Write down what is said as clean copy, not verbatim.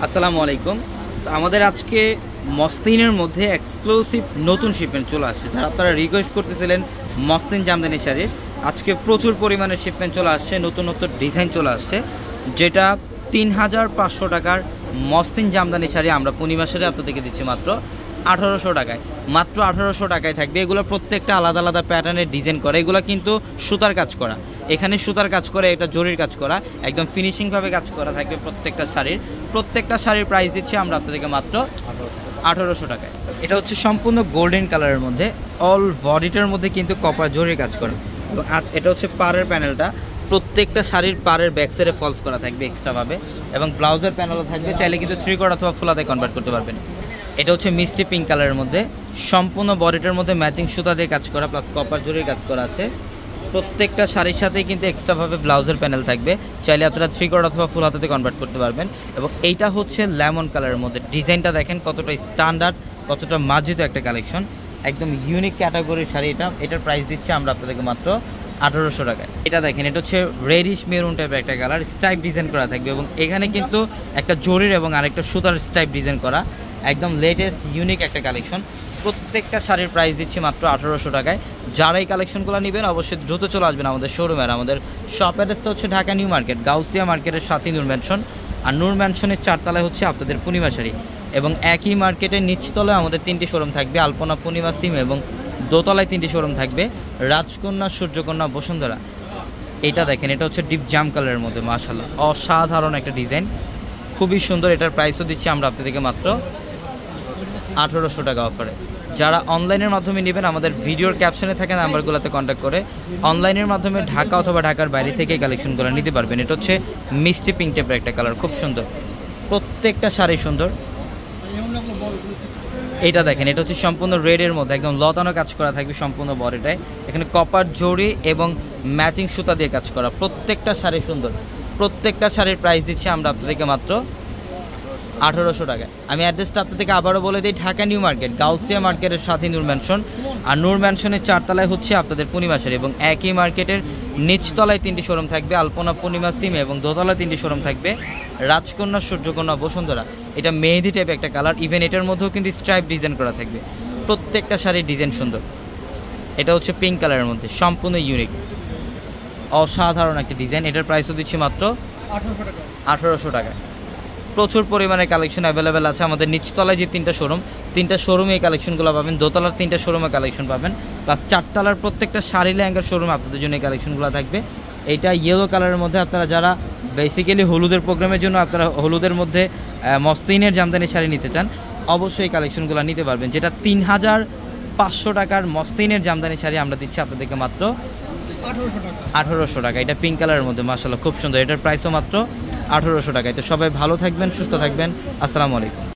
আসসালামু আলাইকুম। তো আমাদের আজকে মসলিনের মধ্যে এক্সক্লুসিভ নতুন শিপমেন্ট চলে আসছে। যারা আপনারা রিকোয়েস্ট করতেছিলেন মসলিন জামদানি শাড়ির, আজকে প্রচুর পরিমাণে শিপমেন্ট চলে আসছে, নতুন নতুন ডিজাইন চলে আসছে, যেটা ৩৫০০ টাকার মসলিন জামদানি শাড়ি আমরা পূর্ণিমা শাড়ি আপনাদেরকে দিচ্ছি মাত্র ১৮০০ টাকায়। মাত্র ১৮০০ টাকায় থাকবে। এগুলো প্রত্যেকটা আলাদা আলাদা প্যাটার্নের ডিজাইন করা, এগুলো কিন্তু সুতার কাজ করা, এখানে সুতার কাজ করে, এটা জরির কাজ করা, একদম ফিনিশিংভাবে কাজ করা থাকবে প্রত্যেকটা শাড়ির প্রাইস দিচ্ছি আমরা আপনাদেরকে মাত্র ১৮০০ টাকায়। এটা হচ্ছে সম্পূর্ণ গোল্ডেন কালারের মধ্যে, অল বডিটার মধ্যে কিন্তু কপার জরির কাজ করা, এবং এটা হচ্ছে পাড়ের প্যানেলটা, প্রত্যেকটা শাড়ির পাড়ের ব্যাক সাইডে ফলস করা থাকবে এক্সট্রাভাবে, এবং ব্লাউজের প্যানেলও থাকবে, চাইলে কিন্তু 3/4 অথবা ফুলাতে কনভার্ট করতে পারবেন। এটা হচ্ছে মিষ্টি পিঙ্ক কালারের মধ্যে, সম্পূর্ণ বডিটার মধ্যে ম্যাচিং সুতা দিয়ে কাজ করা, প্লাস কপার জরির কাজ করা আছে। প্রত্যেকটা শাড়ির সাথেই কিন্তু এক্সট্রাভাবে ব্লাউজের প্যানেল থাকবে, চাইলে আপনারা 3/4 অথবা ফুল হাতাতে কনভার্ট করতে পারবেন। এবং এইটা হচ্ছে লেমন কালারের মধ্যে, ডিজাইনটা দেখেন কতটা স্ট্যান্ডার্ড, কতটা মার্জিত একটা কালেকশন, একদম ইউনিক ক্যাটাগরির শাড়ি। এটার প্রাইস দিচ্ছি আমরা আপনাদেরকে মাত্র ১৮০০ টাকায়। এটা দেখেন, এটা হচ্ছে রেডিশ মেরুন টাইপের একটা কালার, স্ট্রাইপ ডিজাইন করা থাকবে, এবং এখানে কিন্তু একটা জরির এবং আরেকটা সুতার স্ট্রাইপ ডিজাইন করা, একদম লেটেস্ট ইউনিক একটা কালেকশন। প্রত্যেকটা শাড়ির প্রাইস দিচ্ছি মাত্র ১৮০০ টাকায়। যারা এই কালেকশনগুলো নেবেন অবশ্যই দ্রুত চলে আসবেন আমাদের শোরুমে। আর আমাদের শপ অ্যাড্রেসটা হচ্ছে ঢাকা নিউ মার্কেট, গাউসিয়া মার্কেটের সাথে নূর ম্যানশন, আর নূর ম্যানশনের 4 তলায় হচ্ছে আপনাদের পূর্ণিমা শাড়ি, এবং একই মার্কেটের নিচতলায় আমাদের 3টি শোরুম থাকবে, আলপনা, পূর্ণিমা, সিম, এবং দোতলায় 3টি শোরুম থাকবে, রাজকন্যা, সূর্যকন্যা, বসুন্ধরা। এটা দেখেন, এটা হচ্ছে ডিপ জাম কালারের মধ্যে, মাশাআল্লাহ অসাধারণ একটা ডিজাইন, খুবই সুন্দর। এটার প্রাইসও দিচ্ছি আমরা আপনাদেরকে মাত্র ১৮০০ টাকা অফারে। যারা অনলাইনের মাধ্যমে নেবেন আমাদের ভিডিওর ক্যাপশনে থাকা নাম্বারগুলোতে কন্ট্যাক্ট করে অনলাইনের মাধ্যমে ঢাকা অথবা ঢাকার বাইরে থেকে কালেকশনগুলো নিতে পারবেন। এটা হচ্ছে মিষ্টি পিঙ্ক টাইপের একটা কালার, খুব সুন্দর, প্রত্যেকটা শাড়ি সুন্দর। এটা দেখেন, এটা হচ্ছে সম্পূর্ণ রেডের মধ্যে, একদম লতানো কাজ করা থাকবে সম্পূর্ণ বডিটায়, এখানে কপার জড়ি এবং ম্যাচিং সুতা দিয়ে কাজ করা, প্রত্যেকটা শাড়ি সুন্দর। প্রত্যেকটা শাড়ির প্রাইস দিচ্ছি আমরা আপনাদেরকে মাত্র ১৮০০ টাকায়। আমি অ্যাড্রেসটা আপনাদেরকে আবারও বলে দিই, ঢাকা নিউ মার্কেট, গাউসিয়া মার্কেটের সাথে নূর ম্যানশন, আর নূর ম্যানশনের 4 তলায় হচ্ছে আপনাদের পূর্ণিমা শাড়ি, এবং একই মার্কেটের নিচতলায় 3টি শোরুম থাকবে, আলপনা, পূর্ণিমা, সিম, এবং দোতলায় 3টি শোরুম থাকবে, রাজকন্যা, সূর্যকন্যা, বসুন্ধরা। এটা মেহেদি টাইপ একটা কালার, ইভেন এটার মধ্যেও কিন্তু স্ট্রাইপ ডিজাইন করা থাকবে, প্রত্যেকটা শাড়ির ডিজাইন সুন্দর। এটা হচ্ছে পিঙ্ক কালারের মধ্যে, সম্পূর্ণ ইউনিক অসাধারণ একটা ডিজাইন। এটার প্রাইসও দিচ্ছি মাত্র ১৮০০ টাকায়। প্রচুর পরিমাণে কালেকশন অ্যাভেলেবেল আছে আমাদের নিচতলায় যে 3টা শোরুম, 3টা শোরুমে এই কালেকশনগুলো পাবেন, দোতলার 3টা শোরুমে কালেকশন পাবেন, প্লাস 4 তলার প্রত্যেকটা শাড়ি লেহেঙ্গার শোরুমে আপনাদের জন্য এই কালেকশনগুলো থাকবে। এইটা ইয়েলো কালারের মধ্যে, আপনারা যারা বেসিক্যালি হলুদের প্রোগ্রামের জন্য আপনারা হলুদের মধ্যে মসলিনের জামদানি শাড়ি নিতে চান, অবশ্যই এই কালেকশনগুলো নিতে পারবেন। যেটা ৩৫০০ টাকার মসলিনের জামদানি শাড়ি আমরা দিচ্ছি আপনাদেরকে মাত্র ১৮০০ টাকা। এটা পিঙ্ক কালারের মধ্যে, মাশাআল্লাহ খুব সুন্দর। এটার প্রাইসও মাত্র ১৮০০ টাকায়। তো সবাই ভালো থাকবেন, সুস্থ থাকবেন, আসসালামু আলাইকুম।